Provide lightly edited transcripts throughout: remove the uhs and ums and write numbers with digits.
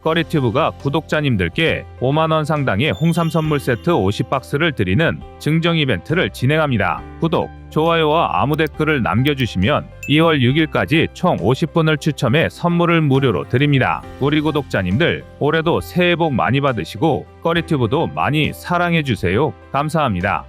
꺼리튜브가 구독자님들께 5만원 상당의 홍삼 선물 세트 50박스를 드리는 증정 이벤트를 진행합니다. 구독, 좋아요와 아무 댓글을 남겨주시면 2월 6일까지 총 50분을 추첨해 선물을 무료로 드립니다. 우리 구독자님들 올해도 새해 복 많이 받으시고 꺼리튜브도 많이 사랑해주세요. 감사합니다.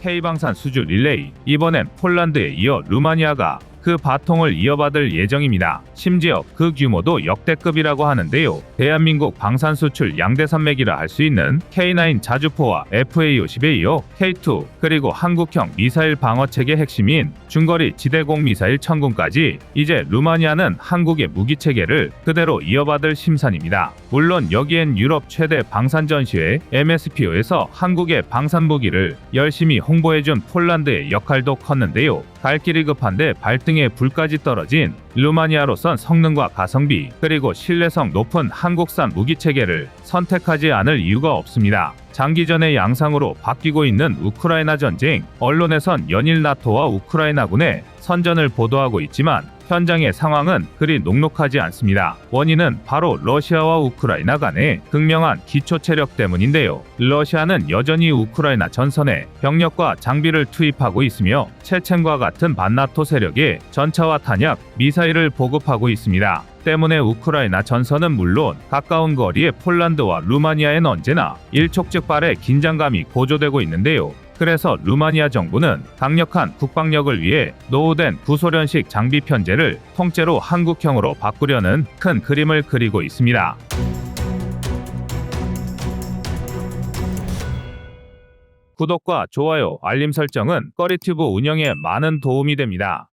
K방산 수주 릴레이, 이번엔 폴란드에 이어 루마니아가 그 바통을 이어받을 예정입니다. 심지어 그 규모도 역대급이라고 하는데요. 대한민국 방산 수출 양대 산맥이라 할 수 있는 K9 자주포와 FA-50에 이어 K2 그리고 한국형 미사일 방어체계 핵심인 중거리 지대공 미사일 천군까지 이제 루마니아는 한국의 무기체계를 그대로 이어받을 심산입니다. 물론 여기엔 유럽 최대 방산 전시회 MSPO에서 한국의 방산 무기를 열심히 홍보해준 폴란드의 역할도 컸는데요. 갈 길이 급한데 발등에 불까지 떨어진 루마니아로선 성능과 가성비 그리고 신뢰성 높은 한국산 무기체계를 선택하지 않을 이유가 없습니다. 장기전의 양상으로 바뀌고 있는 우크라이나 전쟁, 언론에선 연일 나토와 우크라이나군의 선전을 보도하고 있지만 현장의 상황은 그리 녹록하지 않습니다. 원인은 바로 러시아와 우크라이나 간의 극명한 기초 체력 때문인데요. 러시아는 여전히 우크라이나 전선에 병력과 장비를 투입하고 있으며 체첸과 같은 반나토 세력에 전차와 탄약, 미사일을 보급하고 있습니다. 때문에 우크라이나 전선은 물론 가까운 거리의 폴란드와 루마니아엔 언제나 일촉즉발의 긴장감이 고조되고 있는데요. 그래서 루마니아 정부는 강력한 국방력을 위해 노후된 구소련식 장비 편제를 통째로 한국형으로 바꾸려는 큰 그림을 그리고 있습니다. 구독과 좋아요, 알림 설정은 꺼리튜브 운영에 많은 도움이 됩니다.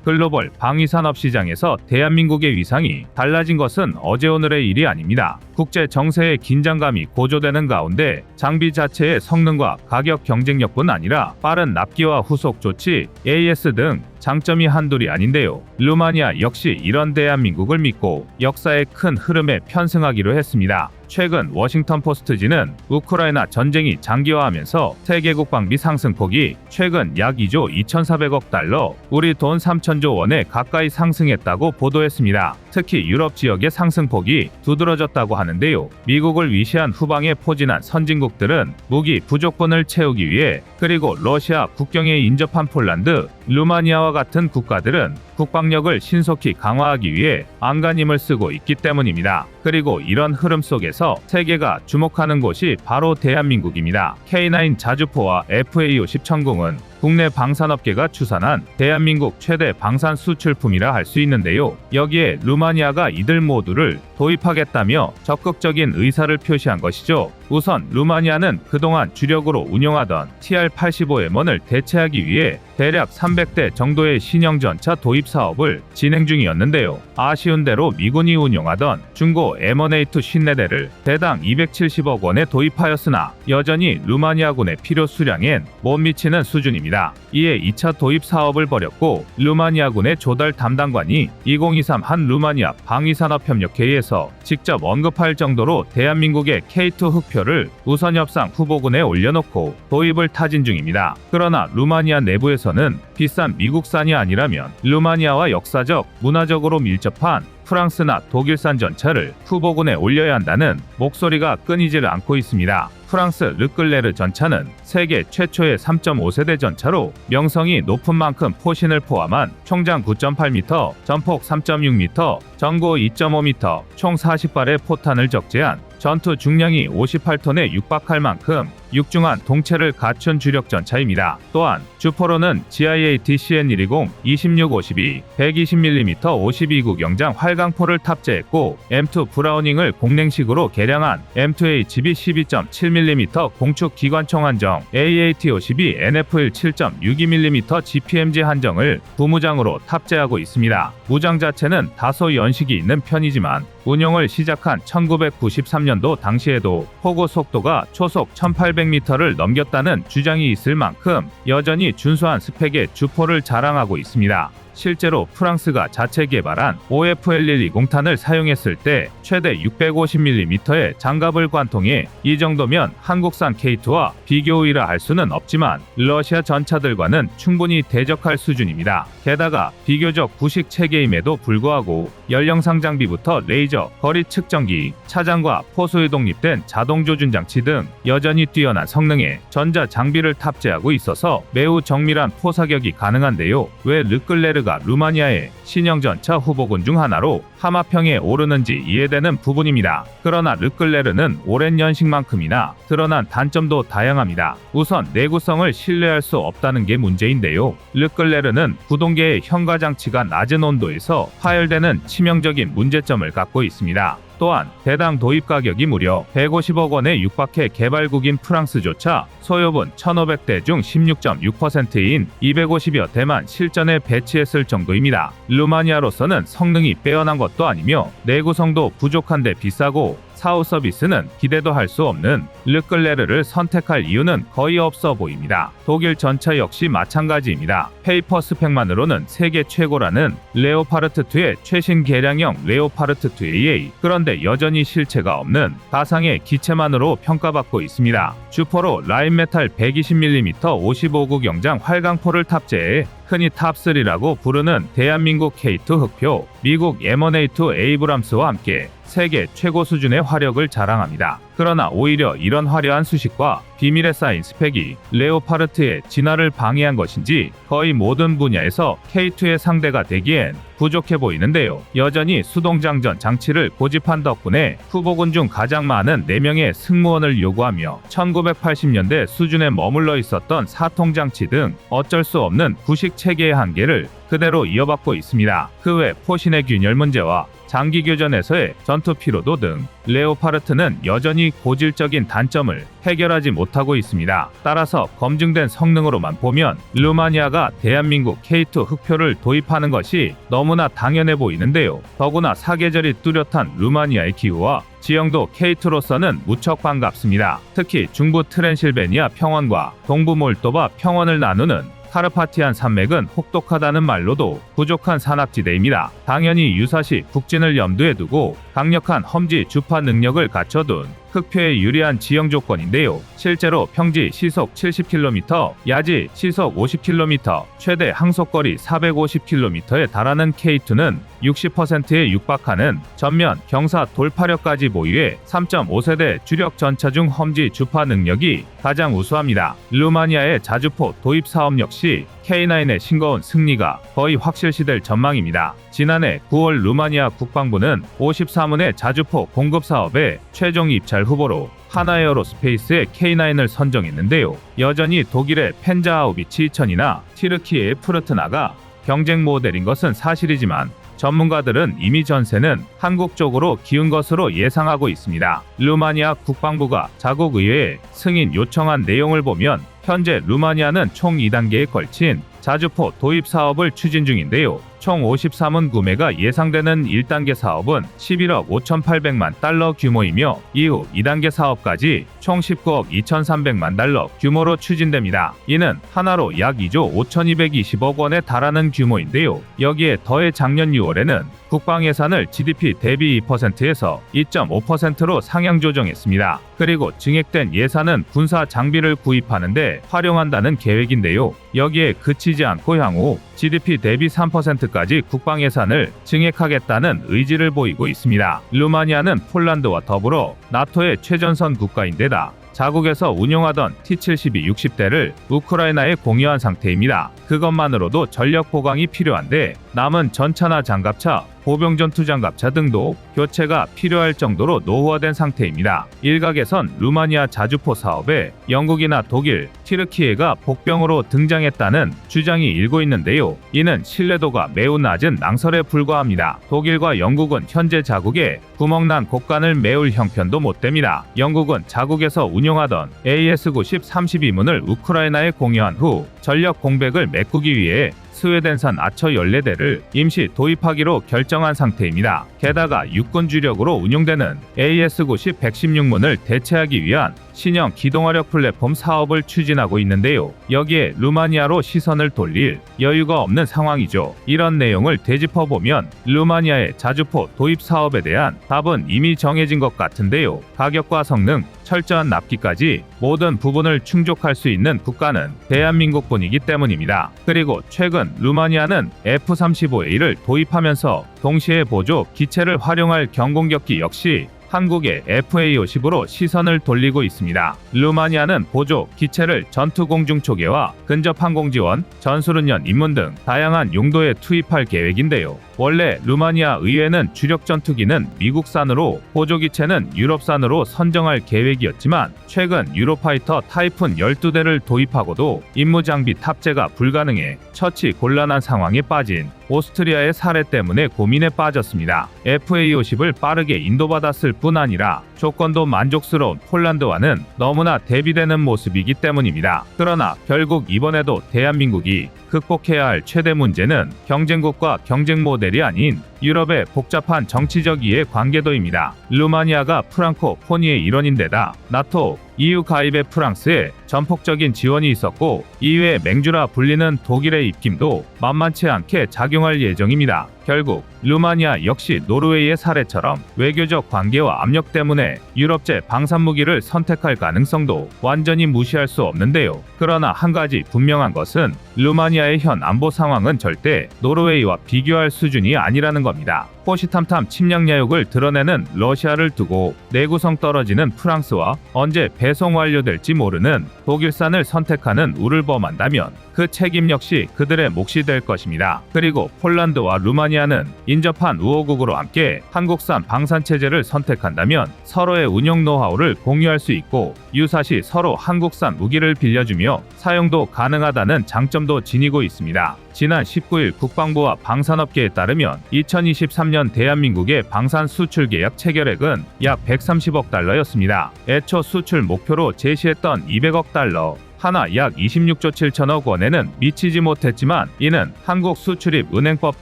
글로벌 방위산업 시장에서 대한민국의 위상이 달라진 것은 어제 오늘의 일이 아닙니다. 국제 정세의 긴장감이 고조되는 가운데 장비 자체의 성능과 가격 경쟁력뿐 아니라 빠른 납기와 후속 조치, AS 등 장점이 한둘이 아닌데요. 루마니아 역시 이런 대한민국을 믿고 역사의 큰 흐름에 편승하기로 했습니다. 최근 워싱턴 포스트지는 우크라이나 전쟁이 장기화하면서 세계 국방비 상승폭이 최근 약 2조 2,400억 달러, 우리 돈 3천조 원에 가까이 상승했다고 보도했습니다. 특히 유럽 지역의 상승폭이 두드러졌다고 하는데요. 미국을 위시한 후방에 포진한 선진국들은 무기 부족분을 채우기 위해 그리고 러시아 국경에 인접한 폴란드, 루마니아와 같은 국가들은 국방력을 신속히 강화하기 위해 안간힘을 쓰고 있기 때문입니다. 그리고 이런 흐름 속에서 세계가 주목하는 곳이 바로 대한민국입니다. K9 자주포와 FA-50 천궁은 국내 방산업계가 추산한 대한민국 최대 방산 수출품이라 할 수 있는데요. 여기에 루마니아가 이들 모두를 도입하겠다며 적극적인 의사를 표시한 것이죠. 우선 루마니아는 그동안 주력으로 운용하던 TR-85M1을 대체하기 위해 대략 300대 정도의 신형 전차 도입 사업을 진행 중이었는데요. 아쉬운 대로 미군이 운용하던 중고 M1A2 54대를 대당 270억 원에 도입하였으나 여전히 루마니아군의 필요 수량엔 못 미치는 수준입니다. 이에 2차 도입 사업을 벌였고 루마니아군의 조달 담당관이 2023 한 루마니아 방위산업협력회의에서 직접 언급할 정도로 대한민국의 K2 흑표를 우선 협상 후보군에 올려놓고 도입을 타진 중입니다. 그러나 루마니아 내부에서는 비싼 미국산이 아니라면 루마니아와 역사적, 문화적으로 밀접한 프랑스나 독일산 전차를 후보군에 올려야 한다는 목소리가 끊이질 않고 있습니다. 프랑스 르클레르 전차는 세계 최초의 3.5세대 전차로 명성이 높은 만큼 포신을 포함한 총장 9.8m, 전폭 3.6m, 전고 2.5m, 총 40발의 포탄을 적재한 전투 중량이 58톤에 육박할 만큼 육중한 동체를 갖춘 주력 전차입니다. 또한 주포로는 GIAT CN120, 26-52, 120mm 52구 경장 활강포를 탑재했고 M2 브라우닝을 공랭식으로 개량한 M2HB 12.7mm 공축 기관총 한정, AAT-52 NFL 7.62mm GPMG 한정을 부무장으로 탑재하고 있습니다. 무장 자체는 다소 연식이 있는 편이지만 운용을 시작한 1993년도 당시에도 포고 속도가 초속 1800m를 넘겼다는 주장이 있을 만큼 여전히 준수한 스펙의 주포를 자랑하고 있습니다. 실제로 프랑스가 자체 개발한 OF-1120탄을 사용했을 때 최대 650mm의 장갑을 관통해 이 정도면 한국산 K2와 비교 우위라 할 수는 없지만 러시아 전차들과는 충분히 대적할 수준입니다. 게다가 비교적 구식 체계임에도 불구하고 연령상 장비부터 레이저, 거리 측정기, 차장과 포소에 독립된 자동 조준 장치 등 여전히 뛰어난 성능의 전자 장비를 탑재하고 있어서 매우 정밀한 포사격이 가능한데요. 왜 르클레르가 루마니아의 신형 전차 후보군 중 하나로 하마평에 오르는지 이해되는 부분입니다. 그러나 르클레르는 오랜 연식만큼이나 드러난 단점도 다양합니다. 우선 내구성을 신뢰할 수 없다는 게 문제인데요. 르클레르는 구동계의 현가 장치가 낮은 온도에서 파열되는 치명적인 문제점을 갖고 있습니다. 또한 대당 도입 가격이 무려 150억 원에 육박해 개발국인 프랑스조차 소요분 1,500대 중 16.6%인 250여 대만 실전에 배치했을 정도입니다. 루마니아로서는 성능이 빼어난 것도 아니며 내구성도 부족한데 비싸고 사후 서비스는 기대도 할 수 없는 르클레르를 선택할 이유는 거의 없어 보입니다. 독일 전차 역시 마찬가지입니다. 페이퍼 스펙만으로는 세계 최고라는 레오파르트2의 최신 개량형 레오파르트2AA, 그런데 여전히 실체가 없는 가상의 기체만으로 평가받고 있습니다. 주포로 라인메탈 120mm 55구 경장 활강포를 탑재해 흔히 탑3라고 부르는 대한민국 K2 흑표, 미국 M1A2 에이브람스와 함께 세계 최고 수준의 화력을 자랑합니다. 그러나 오히려 이런 화려한 수식과 비밀에 쌓인 스펙이 레오파르트의 진화를 방해한 것인지 거의 모든 분야에서 K2의 상대가 되기엔 부족해 보이는데요. 여전히 수동장전 장치를 고집한 덕분에 후보군 중 가장 많은 4명의 승무원을 요구하며 1980년대 수준에 머물러 있었던 사통장치 등 어쩔 수 없는 구식 체계의 한계를 그대로 이어받고 있습니다. 그 외 포신의 균열 문제와 장기 교전에서의 전투 피로도 등 레오파르트는 여전히 고질적인 단점을 해결하지 못하고 있습니다. 따라서 검증된 성능으로만 보면 루마니아가 대한민국 K2 흑표를 도입하는 것이 너무나 당연해 보이는데요. 더구나 사계절이 뚜렷한 루마니아의 기후와 지형도 K2로서는 무척 반갑습니다. 특히 중부 트랜실베니아 평원과 동부 몰도바 평원을 나누는 카르파티안 산맥은 혹독하다는 말로도 부족한 산악지대입니다. 당연히 유사시 북진을 염두에 두고 강력한 험지 주파 능력을 갖춰둔 흑표에 유리한 지형 조건인데요. 실제로 평지 시속 70km, 야지 시속 50km, 최대 항속거리 450km에 달하는 K2는 60%에 육박하는 전면 경사 돌파력까지 보유해 3.5세대 주력 전차 중 험지 주파 능력이 가장 우수합니다. 루마니아의 자주포 도입 사업 역시 K9의 싱거운 승리가 거의 확실시될 전망입니다. 지난해 9월 루마니아 국방부는 54문의 자주포 공급 사업에 최종 입찰 후보로 하나에어로스페이스의 K9을 선정했는데요. 여전히 독일의 펜자하우비치 2000이나 티르키의 프르트나가 경쟁 모델인 것은 사실이지만 전문가들은 이미 전세는 한국 쪽으로 기운 것으로 예상하고 있습니다. 루마니아 국방부가 자국 의회에 승인 요청한 내용을 보면 현재 루마니아는 총 2단계에 걸친 자주포 도입 사업을 추진 중인데요. 총 53문 구매가 예상되는 1단계 사업은 11억 5,800만 달러 규모이며 이후 2단계 사업까지 총 19억 2,300만 달러 규모로 추진됩니다. 이는 하나로 약 2조 5,220억 원에 달하는 규모인데요. 여기에 더해 작년 6월에는 국방 예산을 GDP 대비 2%에서 2.5%로 상향 조정했습니다. 그리고 증액된 예산은 군사 장비를 구입하는데 활용한다는 계획인데요. 여기에 그치지 않고 향후 GDP 대비 3%까지 국방 예산을 증액하겠다는 의지를 보이고 있습니다. 루마니아는 폴란드와 더불어 나토의 최전선 국가인데다 자국에서 운용하던 T-72 60대를 우크라이나에 공유한 상태입니다. 그것만으로도 전력 보강이 필요한데 남은 전차나 장갑차, 보병 전투 장갑차 등도 교체가 필요할 정도로 노후화된 상태입니다. 일각에선 루마니아 자주포 사업에 영국이나 독일, 티르키예가 복병으로 등장했다는 주장이 일고 있는데요. 이는 신뢰도가 매우 낮은 낭설에 불과합니다. 독일과 영국은 현재 자국에 구멍난 곡간을 메울 형편도 못 됩니다. 영국은 자국에서 운용하던 AS-90 32문을 우크라이나에 공유한 후 전력 공백을 메꾸기 위해 스웨덴산 아처 14대를 임시 도입하기로 결정한 상태입니다. 게다가 육군 주력으로 운용되는 AS-90 116문을 대체하기 위한 신형 기동화력 플랫폼 사업을 추진하고 있는데요. 여기에 루마니아로 시선을 돌릴 여유가 없는 상황이죠. 이런 내용을 되짚어보면 루마니아의 자주포 도입 사업에 대한 답은 이미 정해진 것 같은데요. 가격과 성능, 철저한 납기까지 모든 부분을 충족할 수 있는 국가는 대한민국뿐이기 때문입니다. 그리고 최근 루마니아는 F-35A를 도입하면서 동시에 보조 기체를 활용할 경공격기 역시 한국의 FA-50으로 시선을 돌리고 있습니다. 루마니아는 보조 기체를 전투공중 초계와 근접 항공 지원, 전술훈련 입문 등 다양한 용도에 투입할 계획인데요. 원래 루마니아 의회는 주력 전투기는 미국산으로 보조 기체는 유럽산으로 선정할 계획이었지만 최근 유로파이터 타이푼 12대를 도입하고도 임무 장비 탑재가 불가능해 처치 곤란한 상황에 빠진 오스트리아의 사례 때문에 고민에 빠졌습니다. FA-50을 빠르게 인도받았을 뿐 아니라 조건도 만족스러운 폴란드와는 너무나 대비되는 모습이기 때문입니다. 그러나 결국 이번에도 대한민국이 극복해야 할 최대 문제는 경쟁국과 경쟁 모델이 아닌 유럽의 복잡한 정치적 이해 관계도입니다. 루마니아가 프랑코포니의 일원인데다 나토, EU 가입에 프랑스의 전폭적인 지원이 있었고 이외에 맹주라 불리는 독일의 입김도 만만치 않게 작용할 예정입니다. 결국 루마니아 역시 노르웨이의 사례처럼 외교적 관계와 압력 때문에 유럽제 방산무기를 선택할 가능성도 완전히 무시할 수 없는데요. 그러나 한 가지 분명한 것은 루마니아의 현 안보 상황은 절대 노르웨이와 비교할 수준이 아니라는 겁니다. 호시탐탐 침략 야욕을 드러내는 러시아를 두고 내구성 떨어지는 프랑스와 언제 배송 완료될지 모르는 독일산을 선택하는 우를 범한다면 그 책임 역시 그들의 몫이 될 것입니다. 그리고 폴란드와 루마니아는 인접한 우호국으로 함께 한국산 방산체제를 선택한다면 서로의 운영 노하우를 공유할 수 있고 유사시 서로 한국산 무기를 빌려주며 사용도 가능하다는 장점도 지니고 있습니다. 지난 19일 국방부와 방산업계에 따르면 2023년 대한민국의 방산 수출 계약 체결액은 약 130억 달러였습니다. 애초 수출 목표로 제시했던 200억 달러, 하나 약 26조 7천억 원에는 미치지 못했지만 이는 한국 수출입 은행법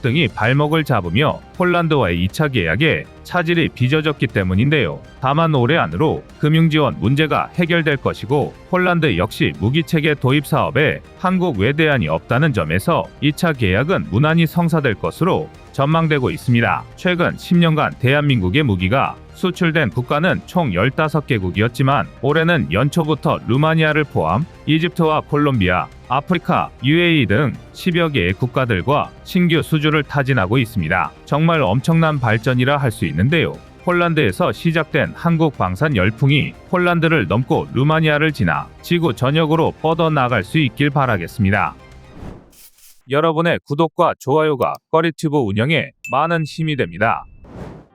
등이 발목을 잡으며 폴란드와의 2차 계약에 차질이 빚어졌기 때문인데요. 다만 올해 안으로 금융지원 문제가 해결될 것이고 폴란드 역시 무기체계 도입 사업에 한국 외대안이 없다는 점에서 2차 계약은 무난히 성사될 것으로 전망되고 있습니다. 최근 10년간 대한민국의 무기가 수출된 국가는 총 15개국이었지만 올해는 연초부터 루마니아를 포함 이집트와 콜롬비아, 아프리카, UAE 등 10여 개의 국가들과 신규 수주를 타진하고 있습니다. 정말 엄청난 발전이라 할 수 있는데요. 폴란드에서 시작된 한국 방산 열풍이 폴란드를 넘고 루마니아를 지나 지구 전역으로 뻗어나갈 수 있길 바라겠습니다. 여러분의 구독과 좋아요가 꺼리튜브 운영에 많은 힘이 됩니다.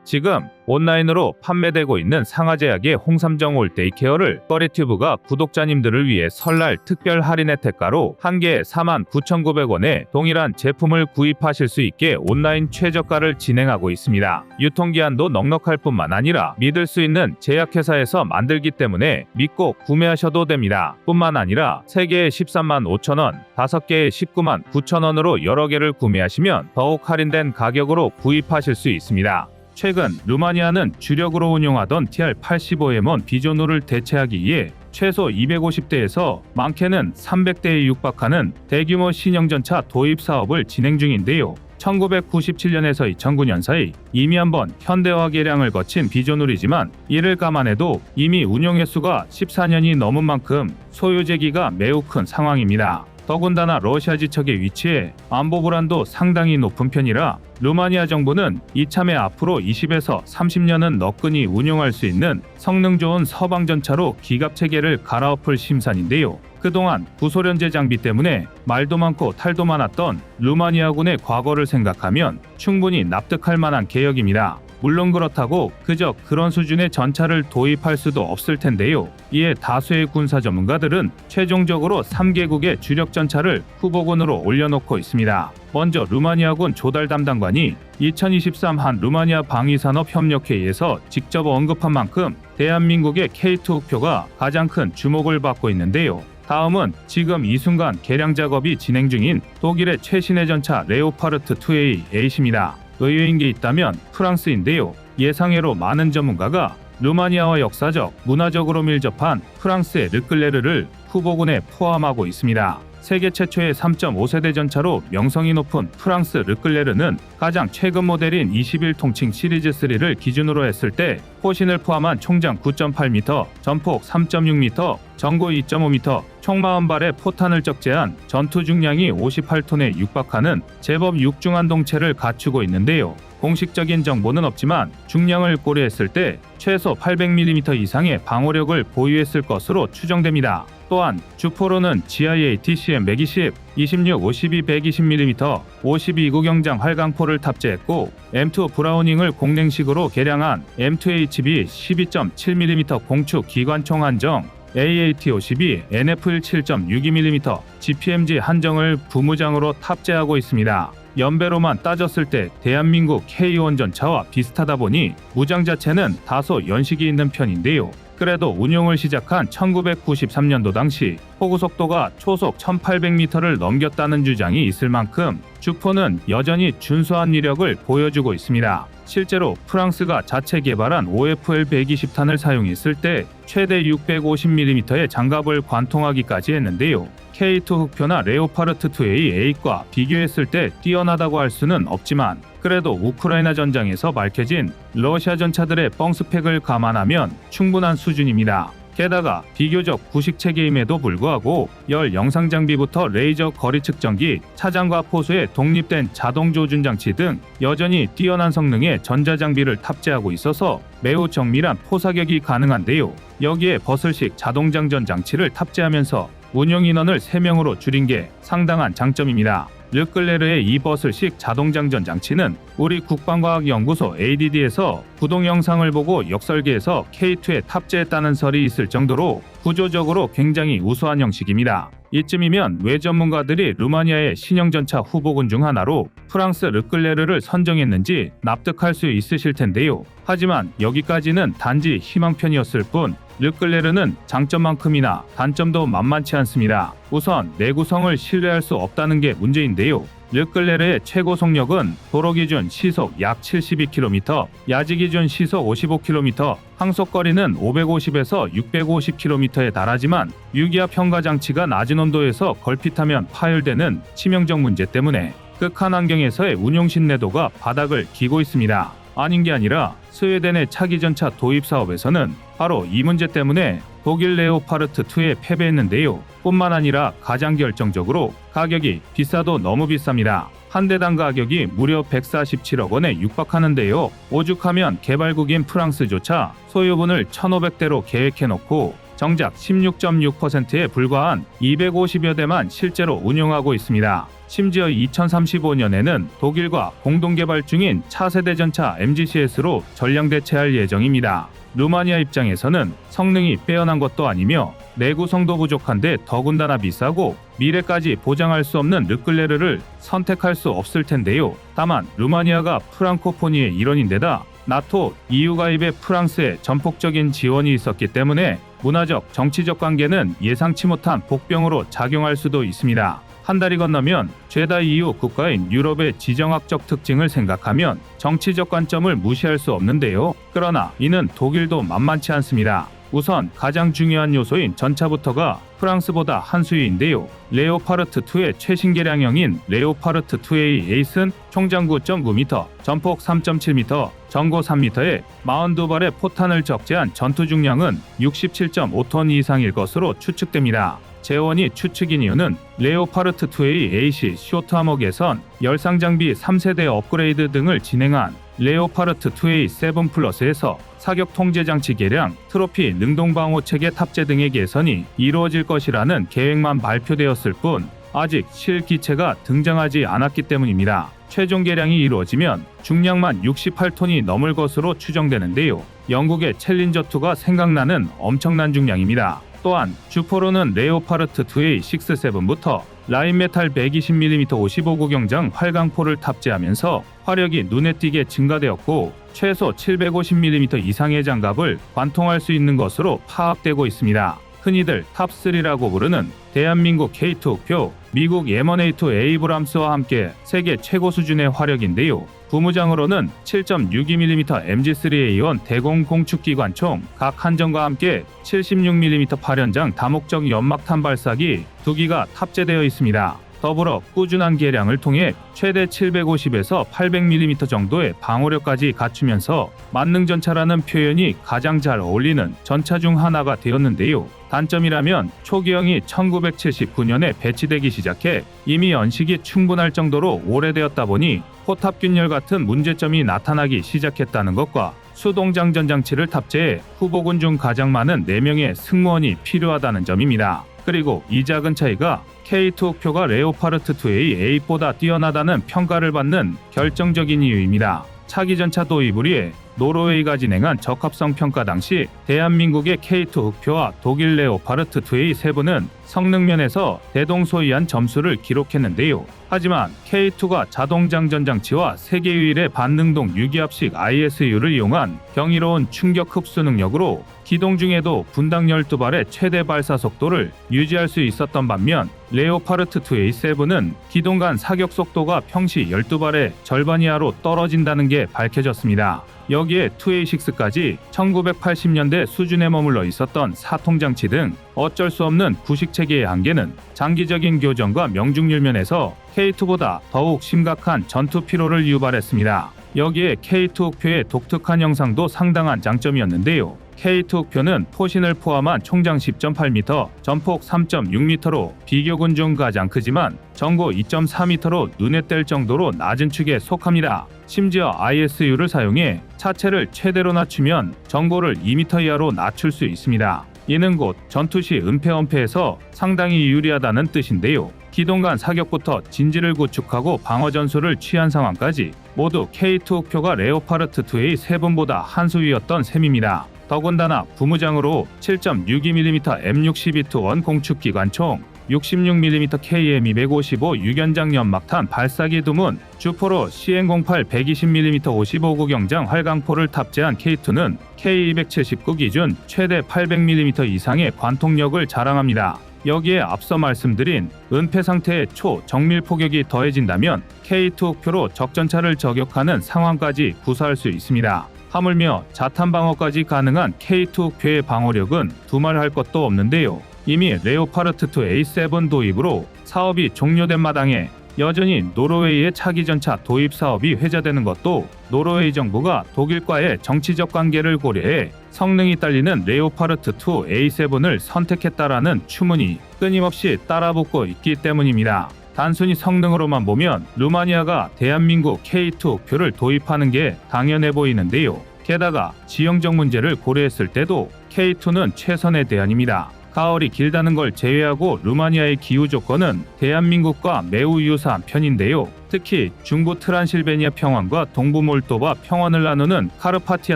지금 온라인으로 판매되고 있는 상하제약의 홍삼정 올데이 케어를 꺼리튜브가 구독자님들을 위해 설날 특별 할인 혜택가로 한 개에 49,900원에 동일한 제품을 구입하실 수 있게 온라인 최저가를 진행하고 있습니다. 유통기한도 넉넉할 뿐만 아니라 믿을 수 있는 제약회사에서 만들기 때문에 믿고 구매하셔도 됩니다. 뿐만 아니라 3개에 13만 5천원, 5개에 19만 9천원으로 여러 개를 구매하시면 더욱 할인된 가격으로 구입하실 수 있습니다. 최근 루마니아는 주력으로 운용하던 TR-85M1 비조누를 대체하기 위해 최소 250대에서 많게는 300대에 육박하는 대규모 신형전차 도입 사업을 진행 중인데요. 1997년에서 2009년 사이 이미 한번 현대화 개량을 거친 비조누이지만 이를 감안해도 이미 운용 횟수가 14년이 넘은 만큼 소요제기가 매우 큰 상황입니다. 더군다나 러시아 지척에 위치해 안보 불안도 상당히 높은 편이라 루마니아 정부는 이참에 앞으로 20에서 30년은 너끈히 운용할 수 있는 성능 좋은 서방 전차로 기갑 체계를 갈아엎을 심산인데요. 그동안 구소련제 장비 때문에 말도 많고 탈도 많았던 루마니아군의 과거를 생각하면 충분히 납득할 만한 개혁입니다. 물론 그렇다고 그저 그런 수준의 전차를 도입할 수도 없을 텐데요. 이에 다수의 군사 전문가들은 최종적으로 3개국의 주력 전차를 후보군으로 올려놓고 있습니다. 먼저 루마니아군 조달 담당관이 2023 한 루마니아 방위산업협력회의에서 직접 언급한 만큼 대한민국의 K2 흑표가 가장 큰 주목을 받고 있는데요. 다음은 지금 이 순간 개량 작업이 진행 중인 독일의 최신의 전차 레오파르트 2A8입니다. 의외인 게 있다면 프랑스인데요. 예상외로 많은 전문가가 루마니아와 역사적, 문화적으로 밀접한 프랑스의 르클레르를 후보군에 포함하고 있습니다. 세계 최초의 3.5세대 전차로 명성이 높은 프랑스 르클레르는 가장 최근 모델인 21통칭 시리즈 3를 기준으로 했을 때 포신을 포함한 총장 9.8m, 전폭 3.6m, 전고 2.5m, 총 40발의 포탄을 적재한 전투 중량이 58톤에 육박하는 제법 육중한 동체를 갖추고 있는데요. 공식적인 정보는 없지만 중량을 고려했을 때 최소 800mm 이상의 방어력을 보유했을 것으로 추정됩니다. 또한 주포로는 GIATCM 120, 26, 52, 120mm, 52 구경장 활강포를 탑재했고 M2 브라우닝을 공랭식으로 개량한 M2HB 12.7mm 공축 기관총 한정, AAT-52, NFL 7.62mm, GPMG 한정을 부무장으로 탑재하고 있습니다. 연배로만 따졌을 때 대한민국 K1 전차와 비슷하다 보니 무장 자체는 다소 연식이 있는 편인데요. 그래도 운용을 시작한 1993년도 당시 포구 속도가 초속 1800m를 넘겼다는 주장이 있을 만큼 주포는 여전히 준수한 위력을 보여주고 있습니다. 실제로 프랑스가 자체 개발한 OFL 120탄을 사용했을 때 최대 650mm의 장갑을 관통하기까지 했는데요. K2 흑표나 레오파르트 2A 8과 비교했을 때 뛰어나다고 할 수는 없지만 그래도 우크라이나 전장에서 밝혀진 러시아 전차들의 뻥스펙을 감안하면 충분한 수준입니다. 게다가 비교적 구식 체계임에도 불구하고 열 영상 장비부터 레이저 거리 측정기, 차장과 포수에 독립된 자동 조준 장치 등 여전히 뛰어난 성능의 전자 장비를 탑재하고 있어서 매우 정밀한 포사격이 가능한데요. 여기에 버슬식 자동 장전 장치를 탑재하면서 운용 인원을 3명으로 줄인 게 상당한 장점입니다. 르클레르의 이 버슬식 자동장전 장치는 우리 국방과학연구소 ADD에서 구동 영상을 보고 역설계해서 K2에 탑재했다는 설이 있을 정도로 구조적으로 굉장히 우수한 형식입니다. 이쯤이면 외 전문가들이 루마니아의 신형전차 후보군 중 하나로 프랑스 르클레르를 선정했는지 납득할 수 있으실 텐데요. 하지만 여기까지는 단지 희망편이었을 뿐 르클레르는 장점만큼이나 단점도 만만치 않습니다. 우선 내구성을 신뢰할 수 없다는 게 문제인데요. 르클레르의 최고 속력은 도로 기준 시속 약 72km, 야지 기준 시속 55km, 항속거리는 550에서 650km에 달하지만 유기압 평가 장치가 낮은 온도에서 걸핏하면 파열되는 치명적 문제 때문에 극한 환경에서의 운용 신뢰도가 바닥을 기고 있습니다. 아닌 게 아니라 스웨덴의 차기 전차 도입 사업에서는 바로 이 문제 때문에 독일 레오파르트 2에 패배했는데요. 뿐만 아니라 가장 결정적으로 가격이 비싸도 너무 비쌉니다. 한 대당 가격이 무려 147억 원에 육박하는데요. 오죽하면 개발국인 프랑스조차 소유분을 1,500대로 계획해놓고 정작 16.6%에 불과한 250여 대만 실제로 운용하고 있습니다. 심지어 2035년에는 독일과 공동개발 중인 차세대 전차 MGCS로 전량 대체할 예정입니다. 루마니아 입장에서는 성능이 빼어난 것도 아니며 내구성도 부족한데 더군다나 비싸고 미래까지 보장할 수 없는 르클레르를 선택할 수 없을 텐데요. 다만 루마니아가 프랑코포니의 일원인데다 나토 EU 가입에 프랑스의 전폭적인 지원이 있었기 때문에 문화적, 정치적 관계는 예상치 못한 복병으로 작용할 수도 있습니다. 한 달이 건너면 죄다 EU 국가인 유럽의 지정학적 특징을 생각하면 정치적 관점을 무시할 수 없는데요. 그러나 이는 독일도 만만치 않습니다. 우선 가장 중요한 요소인 전차부터가 프랑스보다 한 수위인데요. 레오파르트 2의 최신 개량형인 레오파르트 2A 에이스는 총장 9.9m, 전폭 3.7m, 전고 3m에 42발의 포탄을 적재한 전투 중량은 67.5톤 이상일 것으로 추측됩니다. 재원이 추측인 이유는 레오파르트 2A AC 쇼트아머 개선, 열상 장비 3세대 업그레이드 등을 진행한 레오파르트 2A 7 플러스에서 사격 통제 장치 개량, 트로피 능동 방호 체계 탑재 등의 개선이 이루어질 것이라는 계획만 발표되었을 뿐 아직 실기체가 등장하지 않았기 때문입니다. 최종 개량이 이루어지면 중량만 68톤이 넘을 것으로 추정되는데요. 영국의 챌린저2가 생각나는 엄청난 중량입니다. 또한 주포로는 레오파르트 2A 6-7부터 라인메탈 120mm 55구경장 활강포를 탑재하면서 화력이 눈에 띄게 증가되었고 최소 750mm 이상의 장갑을 관통할 수 있는 것으로 파악되고 있습니다. 흔히들 탑3라고 부르는 대한민국 K2 표 미국 M1A2 에이브람스와 함께 세계 최고 수준의 화력인데요. 부무장으로는 7.62mm MG3A1 대공 공축기관총, 각 한정과 함께 76mm 8연장 다목적 연막탄 발사기 2기가 탑재되어 있습니다. 더불어 꾸준한 개량을 통해 최대 750에서 800mm 정도의 방어력까지 갖추면서 만능전차라는 표현이 가장 잘 어울리는 전차 중 하나가 되었는데요. 단점이라면 초기형이 1979년에 배치되기 시작해 이미 연식이 충분할 정도로 오래되었다 보니 포탑균열 같은 문제점이 나타나기 시작했다는 것과 수동장전 장치를 탑재해 후보군 중 가장 많은 4명의 승무원이 필요하다는 점입니다. 그리고 이 작은 차이가 K2 흑표가 레오파르트2A 8보다 뛰어나다는 평가를 받는 결정적인 이유입니다. 차기 전차 도입을 위해 노르웨이가 진행한 적합성 평가 당시 대한민국의 K2 흑표와 독일 레오파르트2A 7은 성능 면에서 대동소이한 점수를 기록했는데요. 하지만 K2가 자동장전 장치와 세계 유일의 반능동 유기압식 ISU를 이용한 경이로운 충격 흡수 능력으로 기동 중에도 분당 12발의 최대 발사 속도를 유지할 수 있었던 반면 레오파르트2A 7은 기동 간 사격 속도가 평시 12발의 절반 이하로 떨어진다는 게 밝혀졌습니다. 여기에 2A6까지 1980년대 수준에 머물러 있었던 사통장치 등 어쩔 수 없는 구식체계의 한계는 장기적인 교전과 명중률 면에서 K2보다 더욱 심각한 전투 피로를 유발했습니다. 여기에 K2 흑표의 독특한 형상도 상당한 장점이었는데요. K2 흑표는 포신을 포함한 총장 10.8m, 전폭 3.6m로 비교군 중 가장 크지만 전고 2.4m로 눈에 띌 정도로 낮은 축에 속합니다. 심지어 ISU를 사용해 차체를 최대로 낮추면 전고를 2m 이하로 낮출 수 있습니다. 이는 곧 전투 시 은폐-언폐에서 상당히 유리하다는 뜻인데요. 기동 간 사격부터 진지를 구축하고 방어 전술을 취한 상황까지 모두 K2 흑표가 레오파르트2A 7보다 한 수 위였던 셈입니다. 더군다나 부무장으로 7.62mm M62-1 공축기관총, 66mm KM255 6연장 연막탄 발사기 드문, 주포로 CN08 120mm 55구경장 활강포를 탑재한 K2는 K279 기준 최대 800mm 이상의 관통력을 자랑합니다. 여기에 앞서 말씀드린 은폐 상태의 초정밀 포격이 더해진다면 K2 흑표로 적전차를 저격하는 상황까지 구사할 수 있습니다. 하물며 자탄 방어까지 가능한 K2 흑표의 방어력은 두말할 것도 없는데요. 이미 레오파르트2A 7 도입으로 사업이 종료된 마당에 여전히 노르웨이의 차기 전차 도입 사업이 회자되는 것도 노르웨이 정부가 독일과의 정치적 관계를 고려해 성능이 딸리는 레오파르트2 A7을 선택했다라는 추문이 끊임없이 따라붙고 있기 때문입니다. 단순히 성능으로만 보면 루마니아가 대한민국 K2 흑표를 도입하는 게 당연해 보이는데요. 게다가 지형적 문제를 고려했을 때도 K2는 최선의 대안입니다. 가을이 길다는 걸 제외하고 루마니아의 기후 조건은 대한민국과 매우 유사한 편인데요. 특히 중부 트란실베니아 평원과 동부 몰도바 평원을 나누는 카르파티아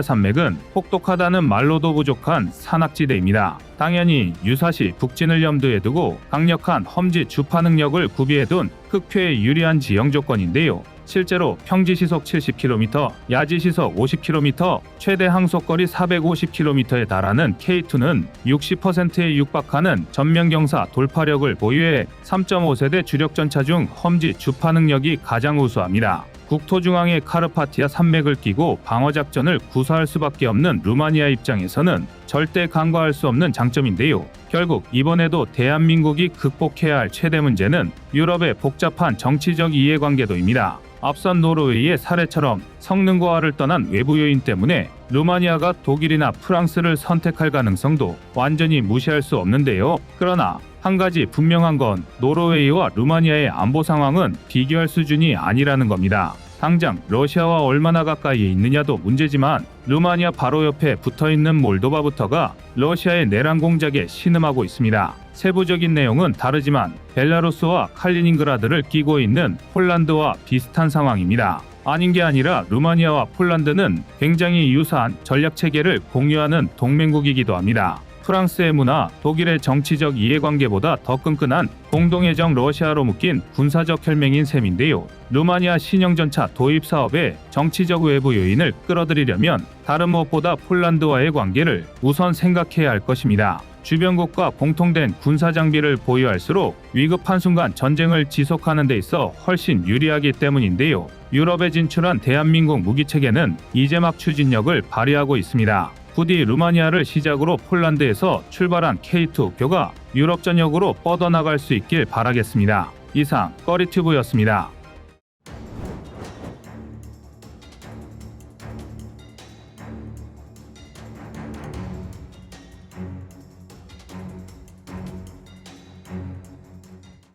산맥은 혹독하다는 말로도 부족한 산악지대입니다. 당연히 유사시 북진을 염두에 두고 강력한 험지 주파 능력을 구비해둔 흑표에 유리한 지형 조건인데요. 실제로 평지 시속 70km, 야지 시속 50km, 최대 항속거리 450km에 달하는 K2는 60%에 육박하는 전면경사 돌파력을 보유해 3.5세대 주력전차 중 험지 주파 능력이 가장 우수합니다. 국토 중앙의 카르파티아 산맥을 끼고 방어작전을 구사할 수밖에 없는 루마니아 입장에서는 절대 간과할 수 없는 장점인데요. 결국 이번에도 대한민국이 극복해야 할 최대 문제는 유럽의 복잡한 정치적 이해관계도입니다. 앞선 노르웨이의 사례처럼 성능고하를 떠난 외부 요인 때문에 루마니아가 독일이나 프랑스를 선택할 가능성도 완전히 무시할 수 없는데요. 그러나 한 가지 분명한 건 노르웨이와 루마니아의 안보 상황은 비교할 수준이 아니라는 겁니다. 당장 러시아와 얼마나 가까이에 있느냐도 문제지만 루마니아 바로 옆에 붙어있는 몰도바부터가 러시아의 내란 공작에 신음하고 있습니다. 세부적인 내용은 다르지만 벨라루스와 칼리닝그라드를 끼고 있는 폴란드와 비슷한 상황입니다. 아닌 게 아니라 루마니아와 폴란드는 굉장히 유사한 전략 체계를 공유하는 동맹국이기도 합니다. 프랑스의 문화, 독일의 정치적 이해관계보다 더 끈끈한 공동애정 러시아로 묶인 군사적 혈맹인 셈인데요. 루마니아 신형전차 도입 사업에 정치적 외부 요인을 끌어들이려면 다른 무엇보다 폴란드와의 관계를 우선 생각해야 할 것입니다. 주변국과 공통된 군사 장비를 보유할수록 위급한 순간 전쟁을 지속하는 데 있어 훨씬 유리하기 때문인데요. 유럽에 진출한 대한민국 무기체계는 이제 막 추진력을 발휘하고 있습니다. 부디 루마니아를 시작으로 폴란드에서 출발한 K2 uk교가 유럽 전역으로 뻗어나갈 수 있길 바라겠습니다. 이상 꺼리튜브였습니다.